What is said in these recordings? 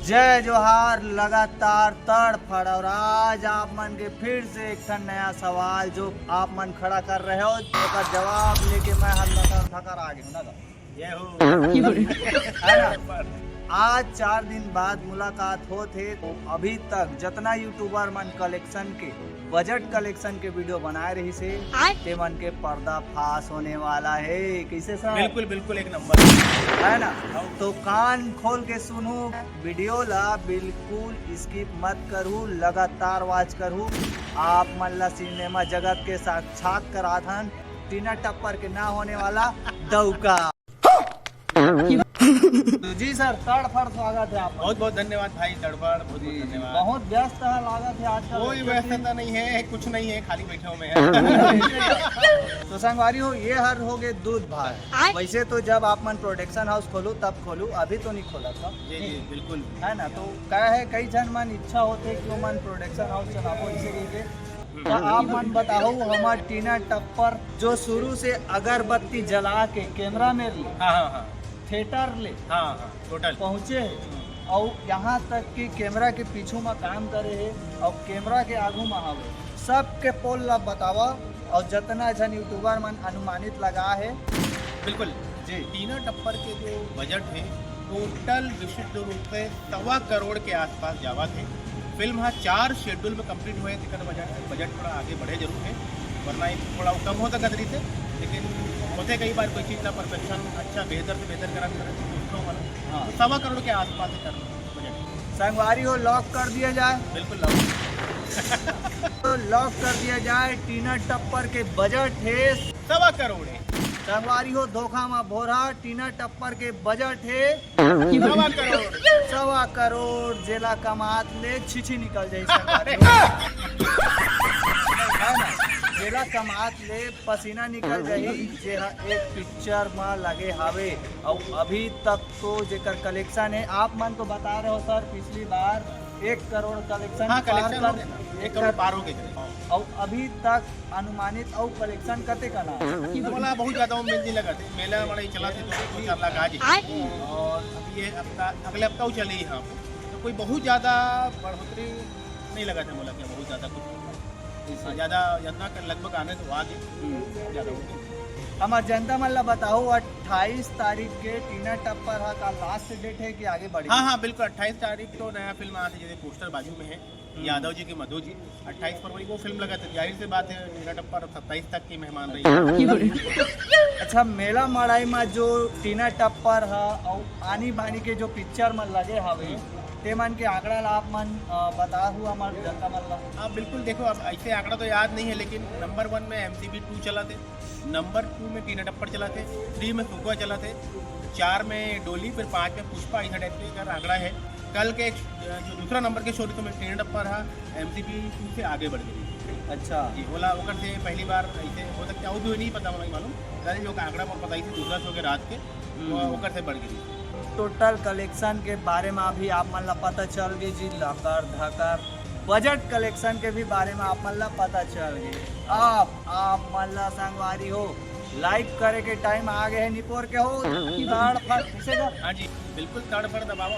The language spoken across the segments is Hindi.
जय जोहार लगातार तड़फड़। और आज आप मन के फिर से एक नया सवाल जो आप मन खड़ा कर रहे हो, उसका जवाब लेके मैं हल्ला थकर आ गया ना। आज 4 दिन बाद मुलाकात हो थे, तो अभी तक जितना यूट्यूबर मन कलेक्शन के बजट कलेक्शन के वीडियो बनाए रही से ते मन के पर्दा फाश होने वाला है। कैसे सर? बिल्कुल बिल्कुल एक नंबर है ना। तो कान खोल के सुनो वीडियो ला, बिल्कुल स्किप मत करू, लगातार वॉच करू। आप मन ला सिनेमा जगत के साक्षात कराथन टीना टप्पर के ना होने वाला दौका। जी सर, तड़फड़ स्वागत है आपका। बहुत बहुत धन्यवाद भाई तड़फड़, बहुत धन्यवाद। बहुत व्यस्त है लागत है आजकल। कोई व्यस्तता नहीं है, कुछ नहीं है, खाली बैठे हुए हैं। तो संगवारी हो, ये हर हो गए दूध भाई। वैसे तो जब आप मन प्रोडक्शन हाउस खोलू तब खोलू, अभी तो नहीं खोला था। जी जी बिल्कुल है ना। तो क्या है, कई जन मन इच्छा होते कि वो मन प्रोडक्शन हाउस चलाओ इसे। तो आप मन बताओ, हमार टीना टप्पर जो शुरू से अगरबत्ती जला के कैमरा में ले, हाँ थिएटर ले टोटल पहुँचे और यहाँ तक कि कैमरा के पीछू में काम करे है और कैमरा के आगू में आवे, सबके पोल ला बतावा। और जितना जन यूट्यूबर मन अनुमानित लगा है। बिल्कुल जी। टीना टप्पर के जो बजट है टोटल विशिष्ट रूप से 1.25 करोड़ के आसपास जावा थे। फिल्म हाँ 4 शेड्यूल में कंप्लीट हुए थे। बजट थोड़ा आगे बढ़े जरूर है, वरना थोड़ा कम होता कदरी से, लेकिन होते कई बार कोई चीज़ का परफेक्शन अच्छा बेहतर से बेहतर करा दूसरों वाला। हाँ। तो 1.25 करोड़ के आसपास ही कर बजट। संगवारी हो, लॉक कर दिया जाए। बिल्कुल लॉक तो लॉक कर दिया जाए, टीना टप्पर के बजट है 1.25 करोड़ है। संगवारी हो, धोखा में भोरा, टीना टप्पर के बजट है 1.25 करोड़। 1.25 करोड़ जेला कमात ले छिछी निकल जाए संगवारी हो। है ना, जेला कमात ले पसीना निकल जाही जे एक पिक्चर में लगे हावे। और अभी तक तो जेकर कलेक्शन है, आप मन तो बता रहे हो सर पिछली बार 1 करोड़ कलेक्शन हाँ, पार कलेक्शन कर 1 करोड़ पार हो गए। और अभी तक अनुमानित और कलेक्शन कते का ना तो बोला बहुत ज़्यादा उम्मीद नहीं लगा थे। मेला बड़ा ही चला थे, 2-4 लाख आज। और अभी ये अगले हफ्ता वो चले यहाँ पे, तो कोई बहुत ज़्यादा बढ़ोतरी नहीं लगा था। बोला कि बहुत ज़्यादा कुछ ज़्यादा जितना लगभग आने तो आगे ज़्यादा होते। हमार जनता मन ला बताओ, 28 तारीख के टीना टप्पर का लास्ट डेट है कि आगे बढ़ी? हाँ बिल्कुल 28 तारीख तो नया फिल्म आती है, जैसे पोस्टर बाजू में है यादव जी की मधु जी। 28 फरवरी को फिल्म लगा था। जाहिर सी बात है टीना टप्पर 27 तक की मेहमान रही। अच्छा, मेला मड़ाई में जो टीना टप्पर है और आनी बानी के जो पिक्चर में लगे हवे, ते मन के आंकड़ा ला आप मन बता हुआ हमारे जनता मन ला। आप बिल्कुल देखो, अब ऐसे आंकड़ा तो याद नहीं है, लेकिन नंबर 1 में MCB 2 चला थे, नंबर 2 में टीना टप्पर चला थे, 3 में सुखुआ चला थे, 4 में डोली, फिर 5 में पुष्पा। ऐसा टाइप का आंकड़ा है। कल के जो दूसरा नंबर के शो तो में टीना टप्पर है MCB 2 से आगे बढ़ गई। अच्छा जी, बोला ओकर से पहली बार ऐसे हो सकता है, वो भी नहीं पता, मुझे मालूम सारे जो आंकड़ा पर पता ही थी दूसरा शो के रात के, वो ओकर से बढ़ गई। टोटल कलेक्शन के बारे में अभी आप मन ला पता चल गई जी, लकर धकर बजट कलेक्शन के भी बारे में आप मन ला पता चल गई। आप मन ला संगवारी हो, लाइक करे के टाइम आ गए है, निपोर के हो तड़फड़ किसे का? हाँ जी बिल्कुल तड़फड़ दबाओ।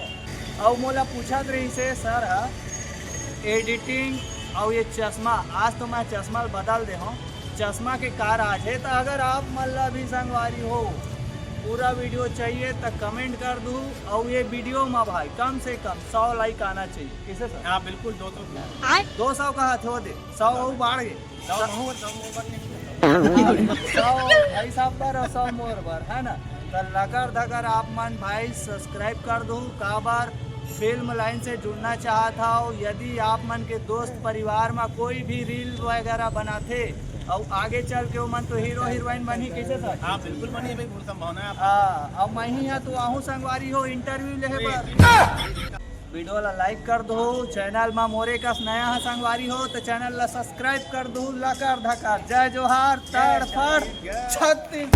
और मोला पूछत रही से सर एडिटिंग और ये चश्मा, आज तो मैं चश्मा बदल दे हूँ, चश्मा के कार आज है। तो अगर आप मन ला भी संगवारी हो पूरा वीडियो चाहिए तो कमेंट कर दूँ। और ये वीडियो में भाई कम से कम 100 लाइक आना चाहिए। किसे सर? हाँ बिल्कुल 200 का हाथ हो दे, 100 बाढ़ गए, 100 भाई साहब पर और 100 मोर पर, है ना। तो लकर धकर आप मन भाई सब्सक्राइब कर दो। काबर फिल्म लाइन से जुड़ना चाहता हो, यदि आप मन के दोस्त परिवार में कोई भी रील वगैरह बनाते और आगे चल के वो मन तो हीरो हीरोइन बनी, कैसे सर? हाँ बिल्कुल बनी भाई, पूरी संभावना है। हाँ, अब मैं ही है तो आहू संगवारी हो इंटरव्यू ले पर वीडियो ला लाइक कर दो। चैनल में मोरे का नया है संगवारी हो तो चैनल ला सब्सक्राइब कर दो। लकर धकर जय जोहार तड़फड़ छत्तीस।